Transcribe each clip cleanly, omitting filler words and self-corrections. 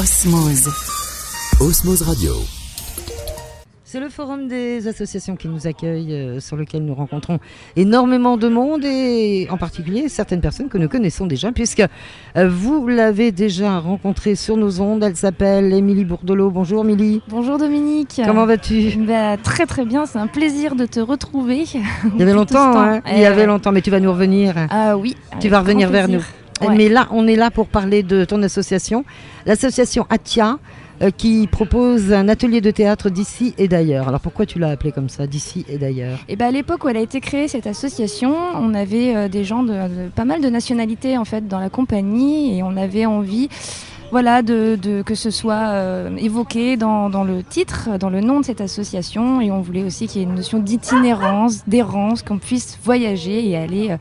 Osmose. Osmose Radio. C'est le forum des associations qui nous accueille, sur lequel nous rencontrons énormément de monde et en particulier certaines personnes que nous connaissons déjà, puisque vous l'avez déjà rencontrée sur nos ondes. Elle s'appelle Émilie Bourdelot. Bonjour Émilie. Bonjour Dominique. Comment vas-tu ? Très très bien, c'est un plaisir de te retrouver. Il y avait longtemps, hein ? Il y avait longtemps, mais tu vas nous revenir. Oui. Tu vas revenir vers nous. Ouais. Mais là, on est là pour parler de ton association, l'association Atia, qui propose un atelier de théâtre d'ici et d'ailleurs. Alors pourquoi tu l'as appelé comme ça, d'ici et d'ailleurs ? À l'époque où elle a été créée, cette association, on avait des gens de pas mal de nationalités en fait dans la compagnie et on avait envie que ce soit évoqué dans le titre, dans le nom de cette association, et on voulait aussi qu'il y ait une notion d'itinérance, d'errance, qu'on puisse voyager et aller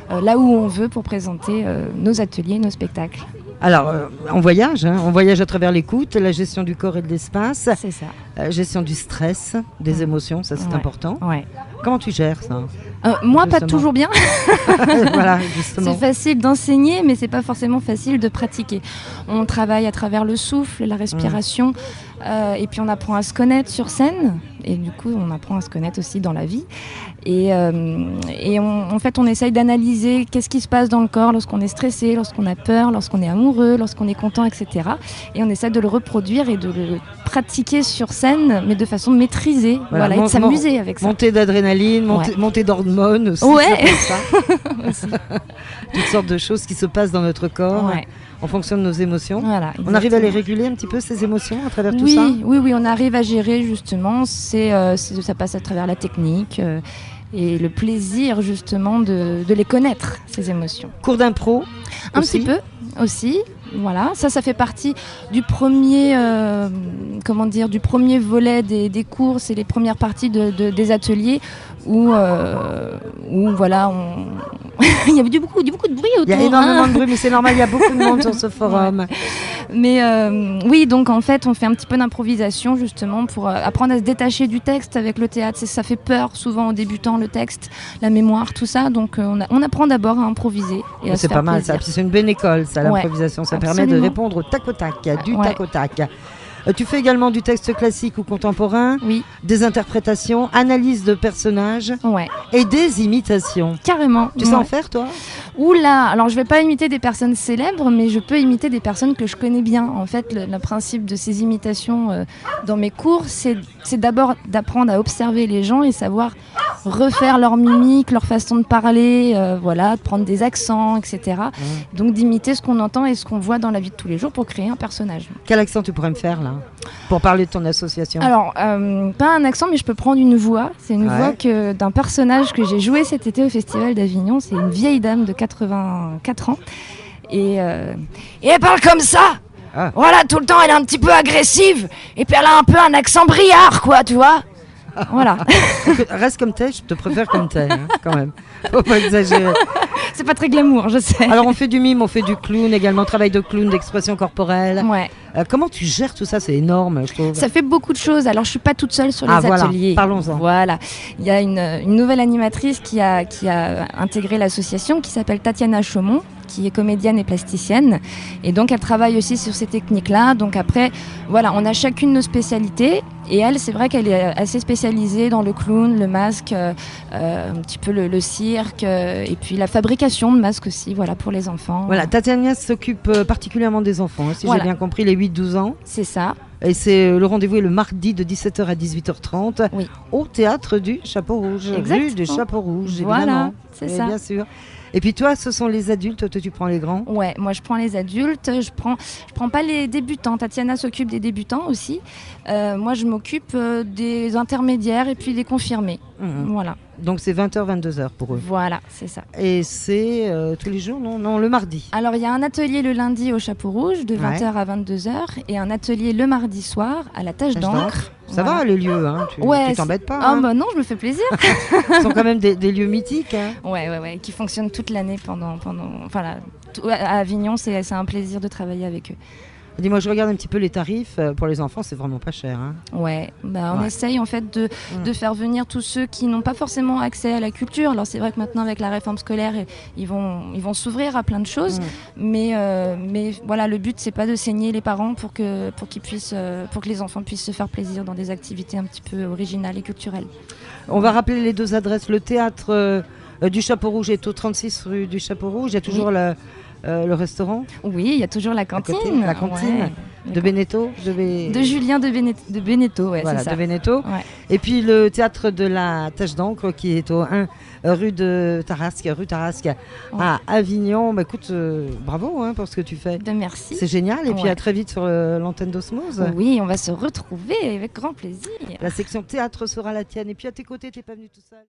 là où on veut pour présenter nos ateliers, nos spectacles. Alors, on voyage à travers l'écoute, la gestion du corps et de l'espace. C'est ça. Gestion du stress, des émotions, ça c'est important. Ouais. Comment tu gères ça ? Moi, pas toujours bien. Voilà, justement. C'est facile d'enseigner, mais c'est pas forcément facile de pratiquer. On travaille à travers le souffle, la respiration, et puis on apprend à se connaître sur scène, et du coup, on apprend à se connaître aussi dans la vie. En fait, on essaye d'analyser qu'est-ce qui se passe dans le corps lorsqu'on est stressé, lorsqu'on a peur, lorsqu'on est amoureux, lorsqu'on est content, etc. Et on essaie de le reproduire et de le pratiquer sur scène, mais de façon maîtrisée, et de s'amuser avec ça. Montée d'adrénaline, montée d'hormones aussi. Ouais. Ça. Toutes sortes de choses qui se passent dans notre corps en fonction de nos émotions. Voilà, on arrive à les réguler un petit peu, ces émotions, à travers tout ça ? Oui, on arrive à gérer justement. Ça passe à travers la technique et le plaisir justement de les connaître, ces émotions. Cours d'impro Un petit peu aussi. Voilà, ça fait partie du premier, du premier volet des cours. C'est les premières parties des ateliers où voilà, il y avait beaucoup de bruit autour. Il y a énormément de bruit, mais c'est normal, il y a beaucoup de monde sur ce forum. Mais oui, donc en fait, on fait un petit peu d'improvisation justement pour apprendre à se détacher du texte avec le théâtre. Ça fait peur souvent aux débutants, le texte, la mémoire, tout ça. Donc on apprend d'abord à improviser et à se faire plaisir. C'est pas mal ça, puis c'est une bonne école ça, l'improvisation. Ça permet de répondre au tac au tac, tac au tac. Tu fais également du texte classique ou contemporain, des interprétations, analyse de personnages et des imitations. Carrément. Tu sais en faire, toi ? Oula, alors je vais pas imiter des personnes célèbres, mais je peux imiter des personnes que je connais bien. En fait, le principe de ces imitations dans mes cours, c'est d'abord d'apprendre à observer les gens et savoir refaire leur mimique, leur façon de parler, de prendre des accents, etc. Donc d'imiter ce qu'on entend et ce qu'on voit dans la vie de tous les jours pour créer un personnage. Quel accent tu pourrais me faire là, pour parler de ton association ? Alors, pas un accent, mais je peux prendre une voix. C'est une voix d'un personnage que j'ai joué cet été au Festival d'Avignon. C'est une vieille dame de 84 ans. Et elle parle comme ça. Voilà, tout le temps, elle est un petit peu agressive. Et puis elle a un peu un accent briard, quoi, tu vois. Voilà. Reste comme t'es, je te préfère comme t'es, quand même. Faut pas exagérer. C'est pas très glamour, je sais. Alors on fait du mime, on fait du clown également, travail de clown, d'expression corporelle. Comment tu gères tout ça ? C'est énorme, je trouve. Ça fait beaucoup de choses. Alors je suis pas toute seule sur les ateliers. Parlons-en. Voilà. Il y a une nouvelle animatrice qui a intégré l'association qui s'appelle Tatiana Chaumont, qui est comédienne et plasticienne. Et donc, elle travaille aussi sur ces techniques-là. Donc après, voilà, on a chacune nos spécialités. Et elle, c'est vrai qu'elle est assez spécialisée dans le clown, le masque, un petit peu le cirque, et puis la fabrication de masques aussi, pour les enfants. Voilà, Tatiana s'occupe particulièrement des enfants, si j'ai bien compris, les 8-12 ans. C'est ça. Et le rendez-vous est le mardi de 17h à 18h30 au théâtre du Chapeau Rouge. Rue du Chapeau Rouge, évidemment. Voilà, c'est ça. Bien sûr. Et puis toi, ce sont les adultes, toi tu prends les grands ? Ouais, moi je prends les adultes, je prends pas les débutants. Tatiana s'occupe des débutants aussi. Moi je m'occupe des intermédiaires et puis des confirmés. Voilà. Donc c'est 20h, 22h pour eux. Voilà, c'est ça. Et c'est tous les jours ? Non, le mardi. Alors il y a un atelier le lundi au Chapeau Rouge de 20h à 22h et un atelier le mardi soir à la Tache d'encre. Ça va les lieux, tu t'embêtes pas. Ah bah non, je me fais plaisir. Ce sont quand même des lieux mythiques. Ouais, qui fonctionnent toute l'année à Avignon, c'est un plaisir de travailler avec eux. Dis-moi, je regarde un petit peu les tarifs. Pour les enfants, c'est vraiment pas cher. Hein. Ouais, on essaye en fait de faire venir tous ceux qui n'ont pas forcément accès à la culture. Alors c'est vrai que maintenant avec la réforme scolaire, ils vont s'ouvrir à plein de choses, mais voilà, le but c'est pas de saigner les parents pour que les enfants puissent se faire plaisir dans des activités un petit peu originales et culturelles. On va rappeler les 2 adresses. Le théâtre du Chapeau Rouge est au 36 rue du Chapeau Rouge. Il y a toujours le restaurant. Oui, il y a toujours la cantine. La cantine de Beneteau. De Julien de Beneteau, ouais, voilà, c'est ça. De Beneteau. Ouais. Et puis le théâtre de la Tache d'encre qui est au 1 rue Tarasque à Avignon. Bah, écoute, bravo pour ce que tu fais. Merci. C'est génial. Et puis à très vite sur l'antenne d'Osmose. Oui, on va se retrouver avec grand plaisir. La section théâtre sera la tienne. Et puis à tes côtés, t'es pas venu tout seul.